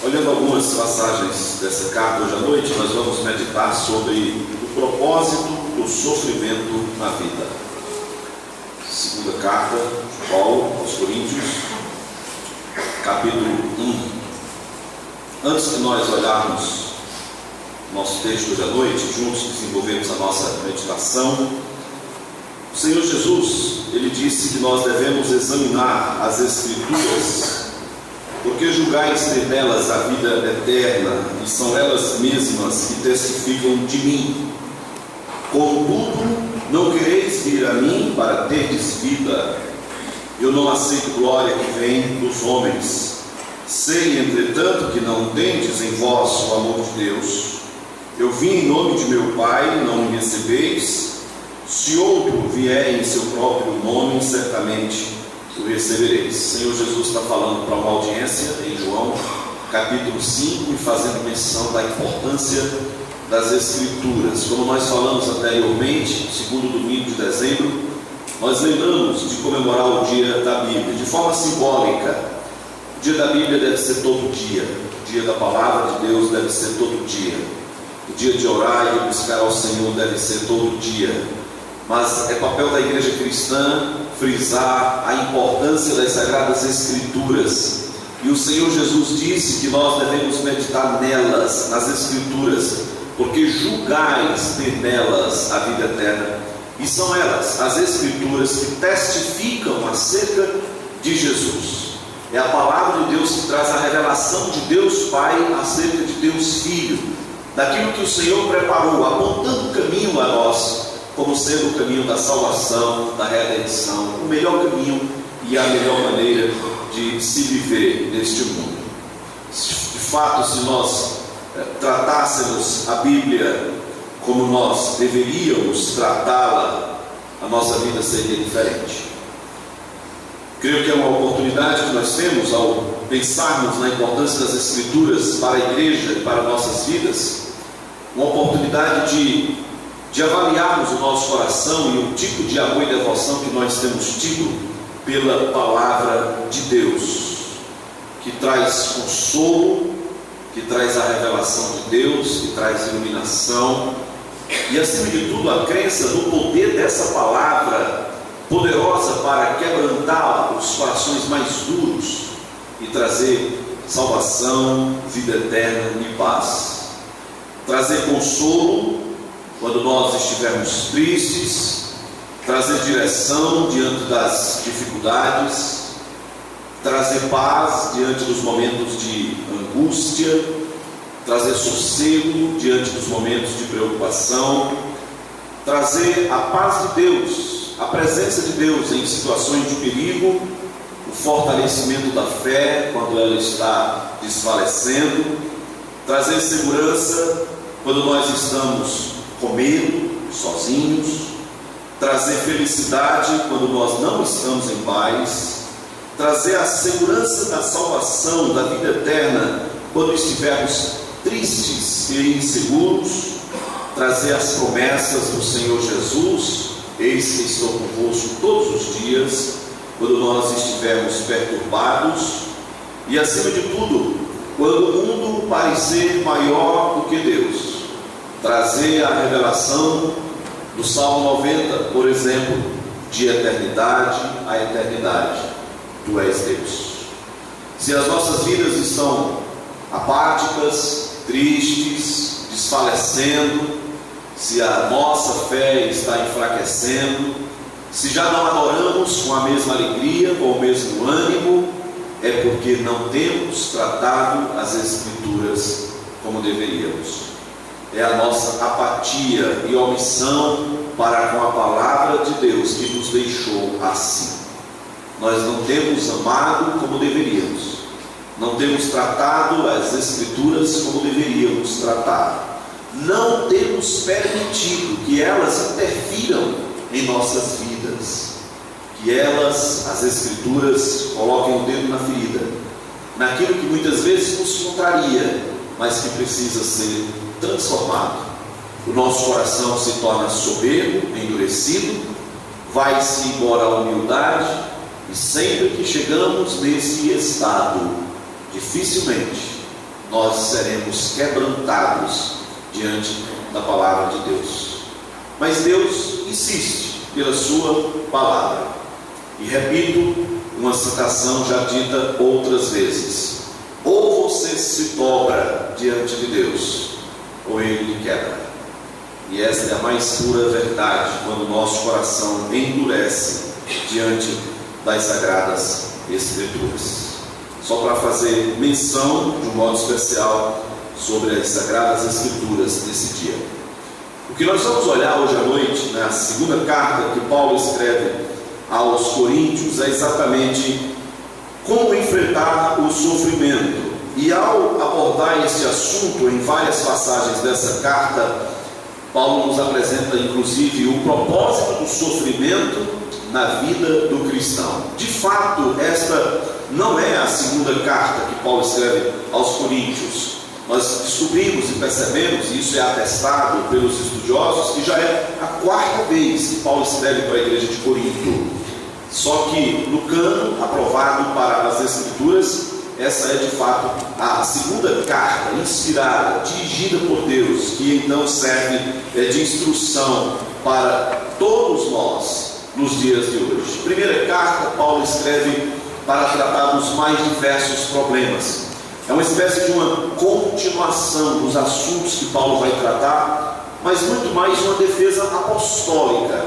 Olhando algumas passagens dessa carta hoje à noite, nós vamos meditar sobre o propósito do sofrimento na vida. Segunda carta de Paulo aos Coríntios, capítulo 1. Antes de nós olharmos nosso texto hoje à noite, juntos desenvolvemos a nossa meditação, o Senhor Jesus, Ele disse que nós devemos examinar as Escrituras, porque julgais ter nelas a vida eterna, e são elas mesmas que testificam de mim. Contudo, não quereis vir a mim para terdes vida. Eu não aceito glória que vem dos homens. Sei, entretanto, que não tendes em vós o amor de Deus. Eu vim em nome de meu Pai, não me recebeis. Se outro vier em seu próprio nome, certamente o recebereis. O Senhor Jesus está falando para uma audiência em João capítulo 5 e fazendo menção da importância das Escrituras. Como nós falamos anteriormente, segundo domingo de dezembro, nós lembramos de comemorar o dia da Bíblia de forma simbólica. O dia da Bíblia deve ser todo dia, o dia da palavra de Deus deve ser todo dia, o dia de orar e de buscar ao Senhor deve ser todo dia. Mas é papel da igreja cristã frisar a importância das Sagradas Escrituras. E o Senhor Jesus disse que nós devemos meditar nelas, nas Escrituras, porque julgais ter nelas a vida eterna. E são elas, as Escrituras, que testificam acerca de Jesus. É a palavra de Deus que traz a revelação de Deus Pai acerca de Deus Filho, daquilo que o Senhor preparou, apontando o caminho a nós, como sendo o caminho da salvação, da redenção, o melhor caminho e a melhor maneira de se viver neste mundo. De fato, se nós tratássemos a Bíblia como nós deveríamos tratá-la, a nossa vida seria diferente. Creio que é uma oportunidade que nós temos ao pensarmos na importância das Escrituras para a igreja e para nossas vidas, uma oportunidade de avaliarmos o nosso coração e o tipo de amor e devoção que nós temos tido pela palavra de Deus, que traz consolo, que traz a revelação de Deus, que traz iluminação e, acima de tudo, a crença no poder dessa palavra poderosa para quebrantar os corações mais duros e trazer salvação, vida eterna e paz. Trazer consolo quando nós estivermos tristes, trazer direção diante das dificuldades, trazer paz diante dos momentos de angústia, trazer sossego diante dos momentos de preocupação, trazer a paz de Deus, a presença de Deus em situações de perigo, o fortalecimento da fé quando ela está desfalecendo, trazer segurança quando nós estamos com medo, sozinhos, trazer felicidade quando nós não estamos em paz, trazer a segurança da salvação, da vida eterna quando estivermos tristes e inseguros, trazer as promessas do Senhor Jesus, eis que estou convosco todos os dias, quando nós estivermos perturbados e, acima de tudo, quando o mundo parecer maior do que Deus, trazer a revelação do Salmo 90, por exemplo, de eternidade a eternidade, Tu és Deus. Se as nossas vidas estão apáticas, tristes, desfalecendo, se a nossa fé está enfraquecendo, se já não adoramos com a mesma alegria, com o mesmo ânimo, é porque não temos tratado as Escrituras como deveríamos. É a nossa apatia e omissão para com a palavra de Deus que nos deixou assim. Nós não temos amado como deveríamos, não temos tratado as Escrituras como deveríamos tratar, não temos permitido que elas interfiram em nossas vidas, que elas, as Escrituras, coloquem o dedo na ferida, naquilo que muitas vezes nos contraria, mas que precisa ser transformado. O nosso coração se torna soberbo, endurecido, vai-se embora a humildade, e sempre que chegamos nesse estado, dificilmente nós seremos quebrantados diante da palavra de Deus. Mas Deus insiste pela sua palavra. E repito uma citação já dita outras vezes: ou você se dobra diante de Deus, ou Ele lhe quebra. E essa é a mais pura verdade, quando o nosso coração endurece diante das Sagradas Escrituras. Só para fazer menção de um modo especial sobre as Sagradas Escrituras nesse dia. O que nós vamos olhar hoje à noite, na segunda carta que Paulo escreve aos Coríntios, é exatamente como enfrentar o sofrimento. E ao abordar esse assunto em várias passagens dessa carta, Paulo nos apresenta inclusive o propósito do sofrimento na vida do cristão. De fato, esta não é a segunda carta que Paulo escreve aos Coríntios. Nós descobrimos e percebemos, e isso é atestado pelos estudiosos, que já é a quarta vez que Paulo escreve para a igreja de Corinto. Só que no cano aprovado para as Escrituras, essa é de fato a segunda carta inspirada, dirigida por Deus, que então serve de instrução para todos nós nos dias de hoje. Primeira carta, Paulo escreve para tratar dos mais diversos problemas. É uma espécie de uma continuação dos assuntos que Paulo vai tratar, mas muito mais uma defesa apostólica,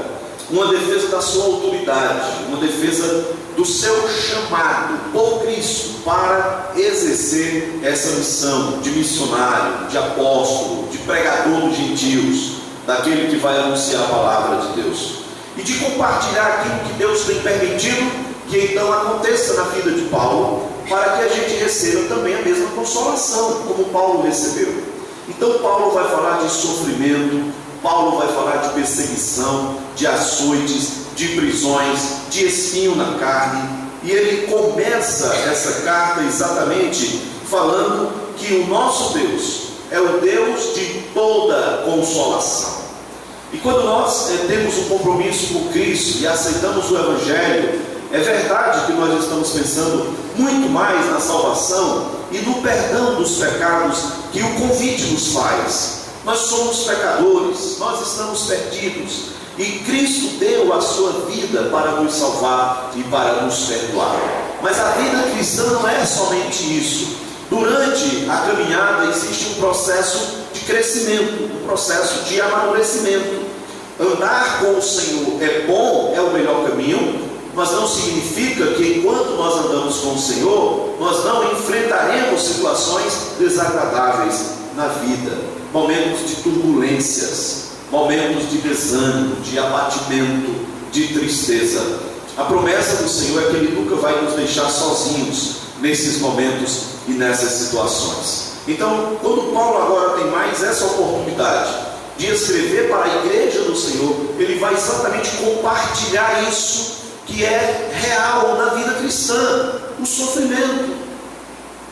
uma defesa da sua autoridade, uma defesa do seu chamado por Cristo para exercer essa missão de missionário, de apóstolo, de pregador dos gentios, daquele que vai anunciar a palavra de Deus e de compartilhar aquilo que Deus tem permitido que então aconteça na vida de Paulo, para que a gente receba também a mesma consolação como Paulo recebeu. Então Paulo vai falar de sofrimento, Paulo vai falar de perseguição, de açoites, de prisões, de espinho na carne, e ele começa essa carta exatamente falando que o nosso Deus é o Deus de toda consolação. E quando nós temos um compromisso com Cristo e aceitamos o Evangelho, é verdade que nós estamos pensando muito mais na salvação e no perdão dos pecados que o convite nos faz. Nós somos pecadores, nós estamos perdidos, e Cristo deu a sua vida para nos salvar e para nos perdoar. Mas a vida cristã não é somente isso. Durante a caminhada existe um processo de crescimento, um processo de amadurecimento. Andar com o Senhor é bom, é o melhor caminho, mas não significa que enquanto nós andamos com o Senhor, nós não enfrentaremos situações desagradáveis na vida, momentos de turbulências, momentos de desânimo, de abatimento, de tristeza. A promessa do Senhor é que Ele nunca vai nos deixar sozinhos nesses momentos e nessas situações. Então, quando Paulo agora tem mais essa oportunidade de escrever para a igreja do Senhor, ele vai exatamente compartilhar isso que é real na vida cristã: o sofrimento,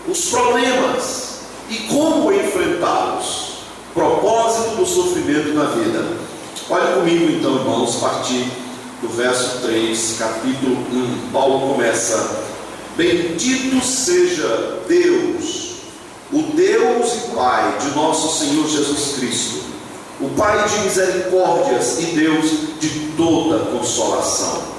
os problemas e como enfrentá-los. Propósito do sofrimento na vida. Olha comigo então, irmãos, a partir do verso 3, capítulo 1. Paulo começa: bendito seja Deus, o Deus e Pai de nosso Senhor Jesus Cristo, o Pai de misericórdias e Deus de toda consolação.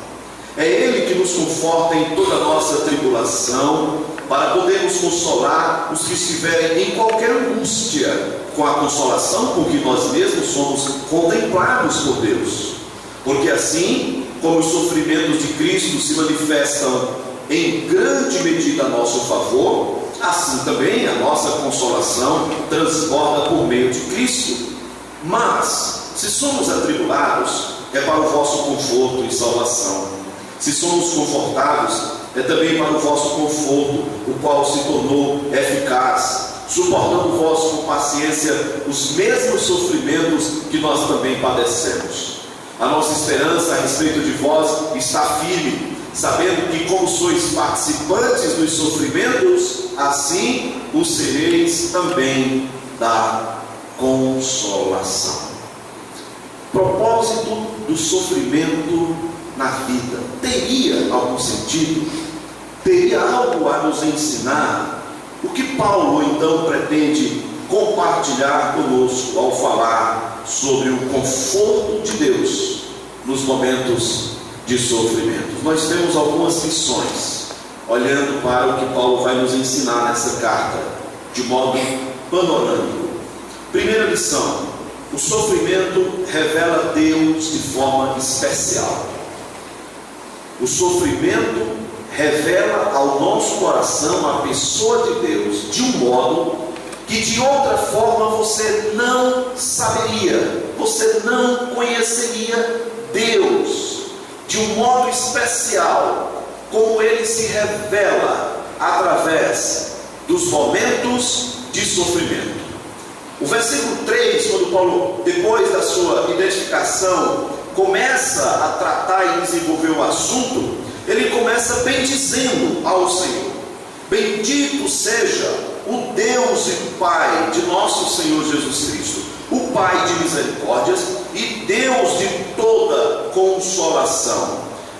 É Ele que nos conforta em toda a nossa tribulação, para podermos consolar os que estiverem em qualquer angústia, com a consolação com que nós mesmos somos contemplados por Deus. Porque assim como os sofrimentos de Cristo se manifestam em grande medida a nosso favor, assim também a nossa consolação transborda por meio de Cristo. Mas, se somos atribulados, é para o vosso conforto e salvação. Se somos confortados, é também para o vosso conforto, o qual se tornou eficaz, suportando vós com paciência os mesmos sofrimentos que nós também padecemos. A nossa esperança a respeito de vós está firme, sabendo que, como sois participantes dos sofrimentos, assim o sereis também da consolação. Propósito do sofrimento na vida teria algum sentido? Teria algo a nos ensinar? O que Paulo então então pretende compartilhar conosco ao falar sobre o conforto de Deus nos momentos de sofrimento. Nós temos algumas lições, olhando para o que Paulo vai nos ensinar nessa carta, de modo panorâmico. Primeira lição: o sofrimento revela Deus de forma especial. O sofrimento revela ao nosso coração a pessoa de Deus de um modo que de outra forma você não saberia, você não conheceria Deus de um modo especial, como Ele se revela através dos momentos de sofrimento. O versículo 3, quando Paulo, depois da sua identificação, começa a tratar e desenvolver o assunto, ele começa bendizendo ao Senhor. Bendito seja o Deus e Pai de nosso Senhor Jesus Cristo, o Pai de misericórdias e Deus de toda consolação.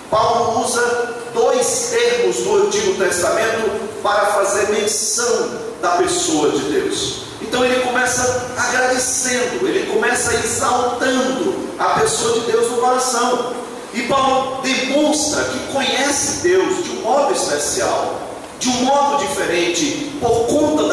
Paulo usa dois termos do Antigo Testamento para fazer menção da pessoa de Deus. Então ele começa agradecendo, ele começa exaltando a pessoa de Deus no coração. E Paulo demonstra que conhece Deus de um modo especial, de um modo diferente, por conta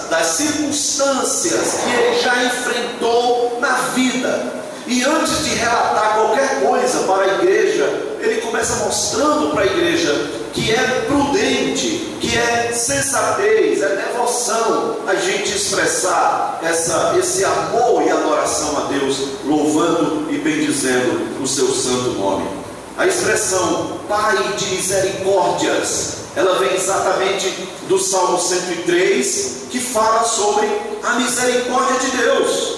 das circunstâncias que ele já enfrentou na vida. E antes de relatar qualquer coisa para a igreja, ele começa mostrando para a igreja que é prudente, que é sensatez, é devoção a gente expressar esse amor e adoração a Deus, louvando e bendizendo o seu santo nome. A expressão Pai de misericórdias, ela vem exatamente do Salmo 103, que fala sobre a misericórdia de Deus,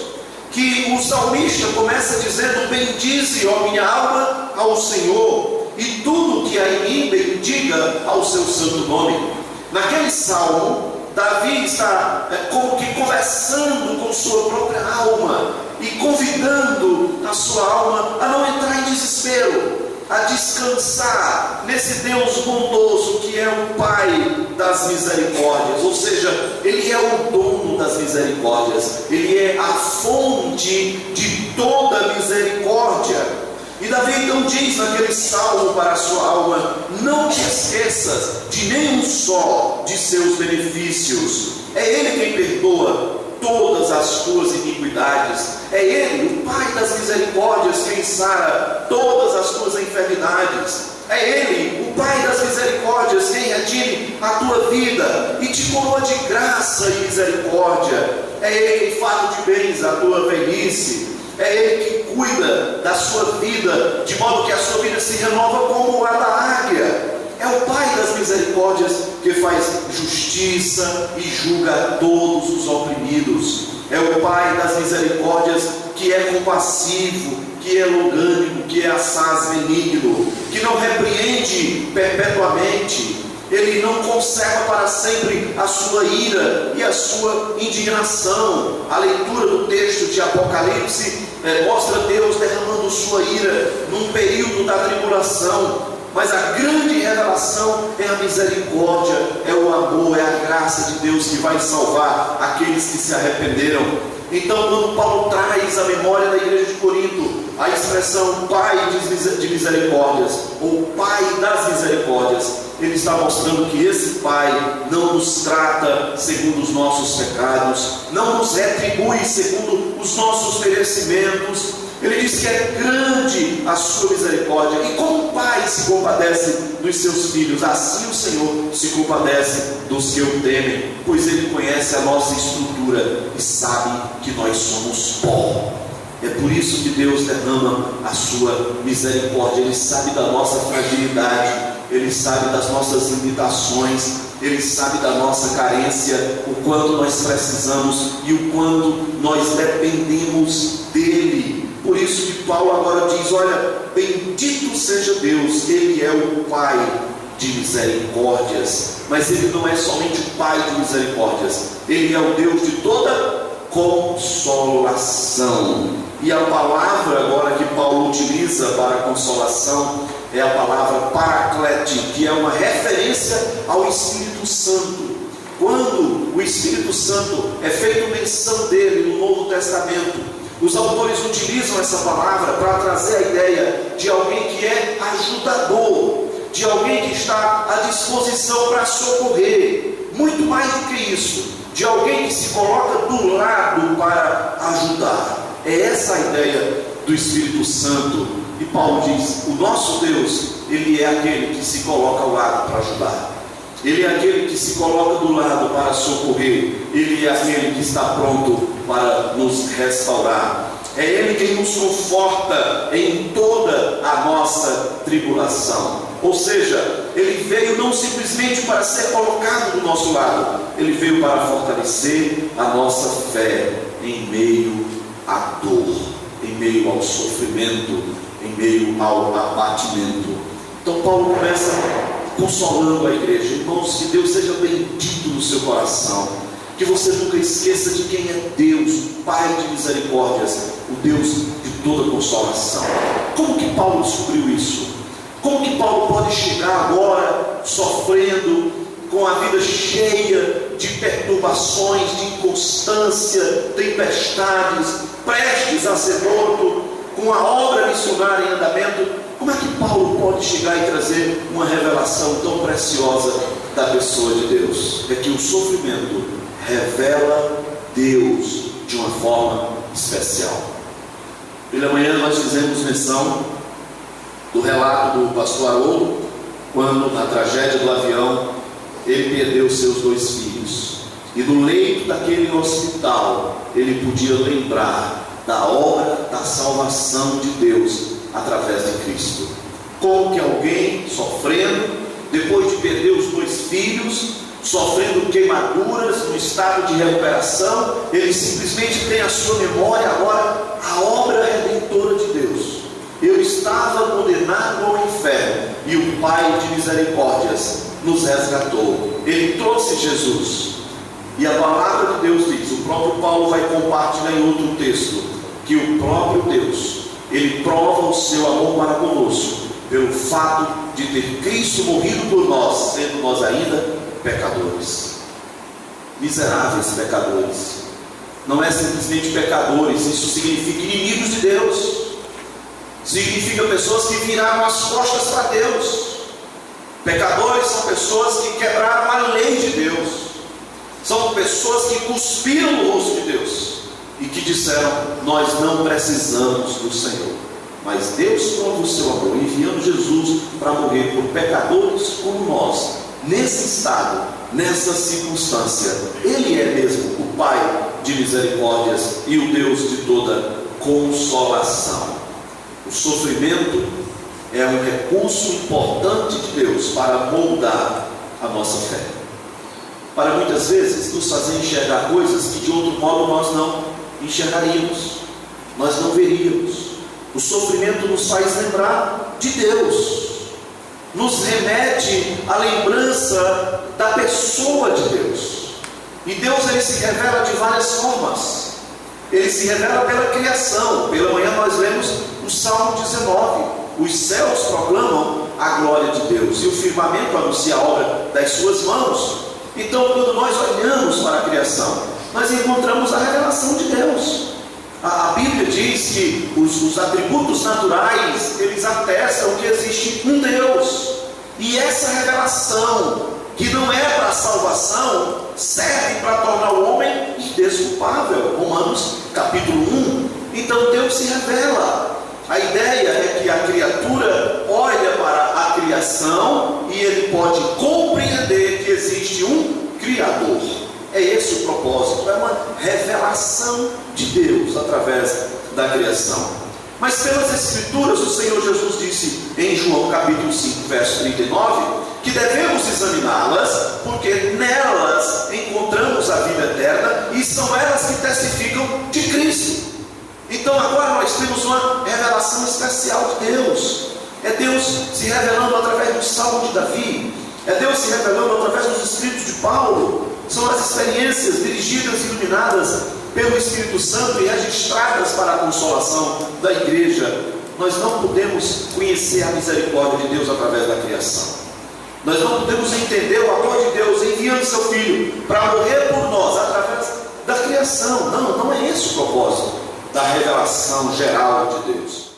que o salmista começa dizendo: bendize, ó minha alma, ao Senhor, e tudo que há em mim bendiga ao seu santo nome. Naquele salmo, Davi está como que conversando com sua própria alma e convidando a sua alma a não entrar em desespero, a descansar nesse Deus bondoso que é o Pai das misericórdias. Ou seja, Ele é o dono das misericórdias, Ele é a fonte de toda misericórdia. E Davi então diz naquele salmo para a sua alma: não te esqueças de nenhum só de seus benefícios. É Ele quem perdoa todas as tuas iniquidades. É Ele, o Pai das misericórdias, quem sara todas as tuas enfermidades. É Ele, o Pai das misericórdias, quem redime a tua vida e te coroa de graça e misericórdia. É Ele quem faz de bens a tua velhice. É Ele que cuida da sua vida, de modo que a sua vida se renova como a da águia. É o Pai das misericórdias que faz justiça e julga todos os oprimidos. É o Pai das misericórdias que é compassivo, que é longânimo, que é assaz benigno, que não repreende perpetuamente. Ele não conserva para sempre a sua ira e a sua indignação. A leitura do texto de Apocalipse mostra Deus derramando sua ira num período da tribulação. Mas a grande revelação é a misericórdia, é o amor, é a graça de Deus que vai salvar aqueles que se arrependeram. Então, quando Paulo traz à memória da igreja de Corinto a expressão Pai de misericórdias, ou Pai das misericórdias, ele está mostrando que esse Pai não nos trata segundo os nossos pecados, não nos retribui segundo os nossos merecimentos. Ele diz que é grande a sua misericórdia, e como o Pai se compadece dos seus filhos, assim o Senhor se compadece dos que o temem, pois Ele conhece a nossa estrutura e sabe que nós somos pó. É por isso que Deus derrama a sua misericórdia. Ele sabe da nossa fragilidade, Ele sabe das nossas limitações, Ele sabe da nossa carência, o quanto nós precisamos e o quanto nós dependemos dEle. Por isso que Paulo agora diz: olha, bendito seja Deus, Ele é o Pai de misericórdias. Mas Ele não é somente o Pai de misericórdias, Ele é o Deus de toda consolação. E a palavra agora que Paulo utiliza para consolação é a palavra paraclete, que é uma referência ao Espírito Santo. Quando o o Espírito Santo, é feito menção dele no Novo Testamento. Os autores utilizam essa palavra para trazer a ideia de alguém que é ajudador, de alguém que está à disposição para socorrer, muito mais do que isso, de alguém que se coloca do lado para ajudar. É essa a ideia do Espírito Santo. E Paulo diz: o nosso Deus, Ele é aquele que se coloca ao lado para ajudar, Ele é aquele que se coloca do lado para socorrer, Ele é aquele que está pronto para nos restaurar. É Ele quem nos conforta em toda a nossa tribulação. Ou seja, Ele veio não simplesmente para ser colocado do nosso lado, Ele veio para fortalecer a nossa fé em meio à dor, em meio ao sofrimento, em meio ao abatimento. Então Paulo começa consolando a igreja. Irmãos, que Deus seja bendito no seu coração, que você nunca esqueça de quem é Deus, o Pai de misericórdias, o Deus de toda consolação. Como que Paulo descobriu isso? Como que Paulo pode chegar agora sofrendo, com a vida cheia de perturbações, de inconstância, tempestades, prestes a ser morto, com a obra missionária em andamento? Como é que Paulo pode chegar e trazer uma revelação tão preciosa da pessoa de Deus? É que o sofrimento revela Deus de uma forma especial. Pela manhã nós fizemos menção do relato do pastor Haroldo, quando na tragédia do avião ele perdeu seus 2 filhos, e no leito daquele hospital ele podia lembrar da obra da salvação de Deus através de Cristo. Como que alguém sofrendo, depois de perder os 2 filhos, sofrendo queimaduras, no estado de recuperação, ele simplesmente tem a sua memória agora a obra redentora de Deus. Eu estava condenado ao inferno e o Pai de misericórdias nos resgatou. Ele trouxe Jesus. E a palavra de Deus diz, o próprio Paulo vai compartilhar em outro texto, que o próprio Deus, Ele prova o seu amor para conosco pelo fato de ter Cristo morrido por nós, sendo nós ainda pecadores, miseráveis pecadores. Não é simplesmente pecadores, isso significa inimigos de Deus, significa pessoas que viraram as costas para Deus. Pecadores são pessoas que quebraram a lei de Deus, são pessoas que cuspiram no rosto de Deus e que disseram: nós não precisamos do Senhor. Mas Deus prova o seu amor, enviando Jesus para morrer por pecadores como nós, nesse estado, nessa circunstância. Ele é mesmo o Pai de misericórdias e o Deus de toda consolação. O sofrimento é um recurso importante de Deus para moldar a nossa fé, para muitas vezes nos fazer enxergar coisas que de outro modo nós não enxergaríamos, nós não veríamos. O sofrimento nos faz lembrar de Deus, nos remete à lembrança da pessoa de Deus. E Deus, Ele se revela de várias formas. Ele se revela pela criação. Pela manhã nós lemos o Salmo 19: os céus proclamam a glória de Deus, e o firmamento anuncia a obra das suas mãos. Então, quando nós olhamos para a criação, nós encontramos a revelação de Deus. A Bíblia diz que os atributos naturais, eles atestam que existe um Deus. E essa revelação, que não é para a salvação, serve para tornar o homem indesculpável. Romanos capítulo 1. Então Deus se revela. A ideia é que a criatura olha para a criação e ele pode compreender que existe um Criador. É esse o propósito, é uma revelação de Deus através da criação. Mas pelas Escrituras, o Senhor Jesus disse em João capítulo 5, verso 39, que devemos examiná-las, porque nelas encontramos a vida eterna, e são elas que testificam de Cristo. Então agora nós temos uma revelação especial de Deus. É Deus se revelando através do Salmo de Davi, é Deus se revelando através dos escritos de Paulo. São as experiências dirigidas e iluminadas pelo Espírito Santo e registradas para a consolação da igreja. Nós não podemos conhecer a misericórdia de Deus através da criação. Nós não podemos entender o amor de Deus enviando seu Filho para morrer por criação. Não é esse o propósito da revelação geral de Deus.